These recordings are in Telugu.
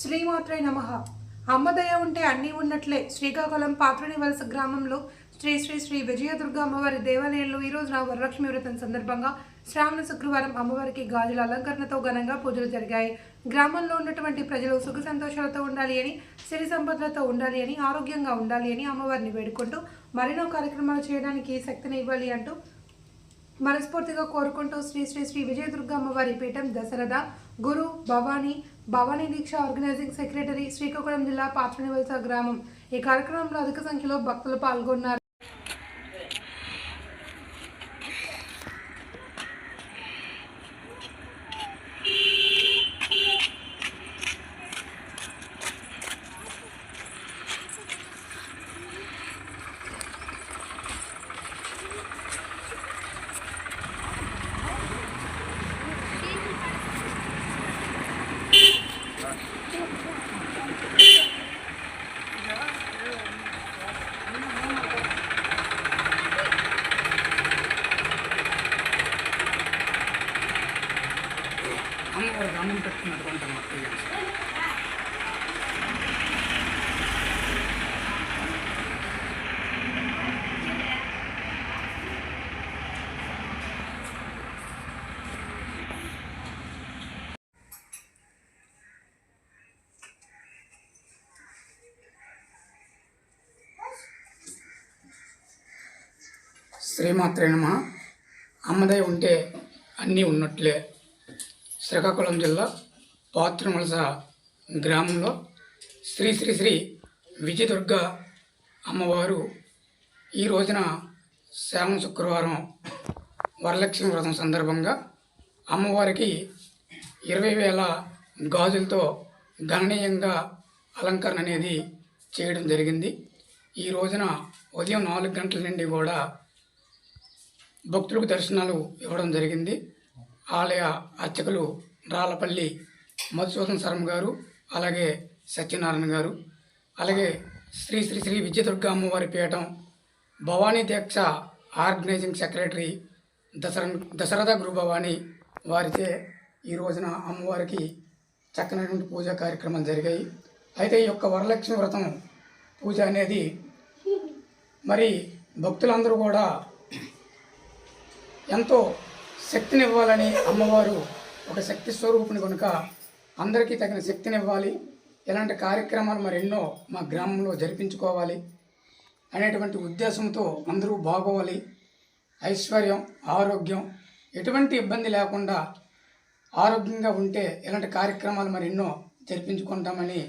శ్రీమాత్రే నమః. అమ్మదయ ఉంటే అన్నీ ఉన్నట్లే. శ్రీకాకుళం పాత్రుని వలస గ్రామంలో శ్రీ శ్రీ శ్రీ విజయదుర్గ అమ్మవారి దేవాలయంలో ఈ రోజున వరలక్ష్మి వ్రతం సందర్భంగా శ్రావణ శుక్రవారం అమ్మవారికి గాజుల అలంకరణతో ఘనంగా పూజలు జరిగాయి. గ్రామంలో ఉన్నటువంటి ప్రజలు సుఖ సంతోషాలతో ఉండాలి అని, సిరి సంపదలతో ఉండాలి అని, ఆరోగ్యంగా ఉండాలి అని అమ్మవారిని వేడుకుంటూ మరెన్నో కార్యక్రమాలు చేయడానికి శక్తిని ఇవ్వాలి అంటూ మనస్ఫూర్తిగా కోరుకుంటూ శ్రీ శ్రీ శ్రీ విజయదుర్గ అమ్మవారి పీఠం దశరథ గురు భవానీ దీక్ష ఆర్గనైజింగ్ సెక్రటరీ, శ్రీకాకుళం జిల్లా పాత్రనివలస గ్రామం. ఈ కార్యక్రమంలో అధిక సంఖ్యలో భక్తులు పాల్గొన్నారు. అన్నం పెట్టుకున్నటువంటి శ్రీమాత్రే నమః. అమ్మదయ ఉంటే అన్నీ ఉన్నట్లే. శ్రీకాకుళం జిల్లా పాత్రనివలస గ్రామంలో శ్రీ శ్రీ శ్రీ విజయదుర్గ అమ్మవారు ఈ రోజున శ్రావణ శుక్రవారం వరలక్ష్మి వ్రతం సందర్భంగా అమ్మవారికి 20,000 గాజులతో గణనీయంగా అలంకరణ అనేది చేయడం జరిగింది. ఈ రోజున ఉదయం 4 గంటల నుండి కూడా భక్తులకు దర్శనాలు ఇవ్వడం జరిగింది. ఆలయ అర్చకులు రాళ్ళపల్లి మధుసూదన్ శర్మ గారు, అలాగే సత్యనారాయణ గారు, అలాగే శ్రీ శ్రీ శ్రీ విజయదుర్గ అమ్మవారి పీఠం భవానీ దీక్ష ఆర్గనైజింగ్ సెక్రటరీ దశరథ గురు భవానీ వారిచే ఈ రోజున అమ్మవారికి చక్కనటువంటి పూజా కార్యక్రమాలు జరిగాయి. అయితే ఈ యొక్క వరలక్ష్మి వ్రతం పూజ అనేది మరి భక్తులందరూ కూడా ఎంతో శక్తినివ్వాలని, అమ్మవారు ఒక శక్తి స్వరూపుని కనుక అందరికీ తగిన శక్తినివ్వాలి, ఇలాంటి కార్యక్రమాలు మరెన్నో మా గ్రామంలో జరిపించుకోవాలి అనేటువంటి ఉద్దేశంతో అందరూ బాగోవాలి, ఐశ్వర్యం, ఆరోగ్యం, ఎటువంటి ఇబ్బంది లేకుండా ఆరోగ్యంగా ఉంటే ఇలాంటి కార్యక్రమాలు మరెన్నో జరిపించుకుంటామని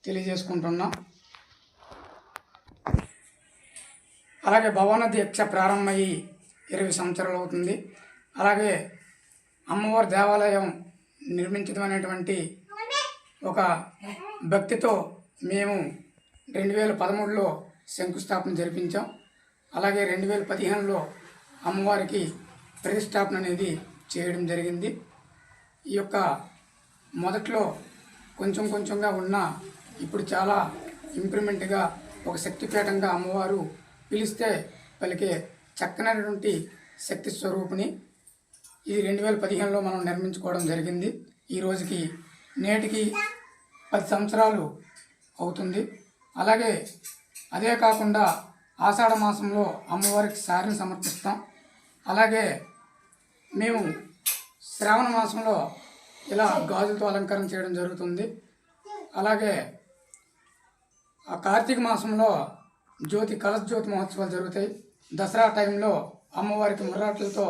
తెలియజేసుకుంటున్నాం. అలాగే భవానీ దీక్ష ప్రారంభమయ్యి 20 సంవత్సరాలు అవుతుంది. అలాగే అమ్మవారి దేవాలయం నిర్మించడం అనేటువంటి ఒక భక్తితో మేము 2013లో శంకుస్థాపన జరిపించాం. అలాగే 2015లో అమ్మవారికి ప్రతిష్టాపన అనేది చేయడం జరిగింది. ఈ యొక్క మొదట్లో కొంచెంగా ఉన్న ఇప్పుడు చాలా ఇంప్రూవ్మెంట్గా ఒక శక్తిపీఠంగా అమ్మవారు పిలిస్తే పలికే చక్కనటువంటి శక్తి స్వరూపిణి. ఇది 2015లో మనం నిర్మించుకోవడం జరిగింది. ఈ రోజుకి నేటికి 10 సంవత్సరాలు అవుతుంది. అలాగే అదే కాకుండా ఆషాఢ మాసంలో అమ్మవారికి సారిని సమర్పిస్తాం. అలాగే మేము శ్రావణ మాసంలో ఇలా గాజులతో అలంకరణ చేయడం జరుగుతుంది. అలాగే ఆ కార్తీక మాసంలో కలశ జ్యోతి మహోత్సవాలు జరుగుతాయి. దసరా టైంలో అమ్మవారికి ముర్రాట్లతో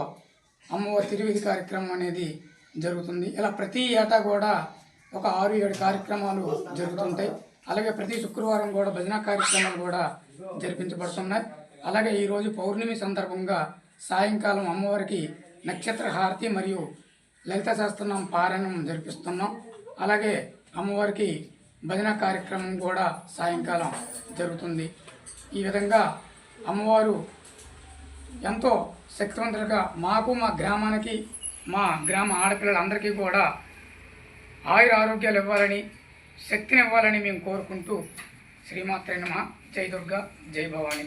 అమ్మవారి తిరువిధి కార్యక్రమం అనేది జరుగుతుంది. ఇలా ప్రతి ఏటా కూడా ఒక 6-7 కార్యక్రమాలు జరుగుతుంటాయి. అలాగే ప్రతి శుక్రవారం కూడా భజన కార్యక్రమాలు కూడా జరిపించబడుతున్నాయి. అలాగే ఈరోజు పౌర్ణమి సందర్భంగా సాయంకాలం అమ్మవారికి నక్షత్ర హారతి మరియు లలిత సహస్రనామ పారాయణం జరిపిస్తున్నాం. అలాగే అమ్మవారికి భజన కార్యక్రమం కూడా సాయంకాలం జరుగుతుంది. ఈ విధంగా అమ్మవారు ఎంతో శక్తివంతులుగా మాకు, మా గ్రామానికి, మా గ్రామ ఆడపిల్లలందరికీ కూడా ఆరోగ్యాలు ఇవ్వాలని, శక్తిని ఇవ్వాలని మేము కోరుకుంటూ శ్రీమాత్రే నమః. జై దుర్గా, జై భవానీ.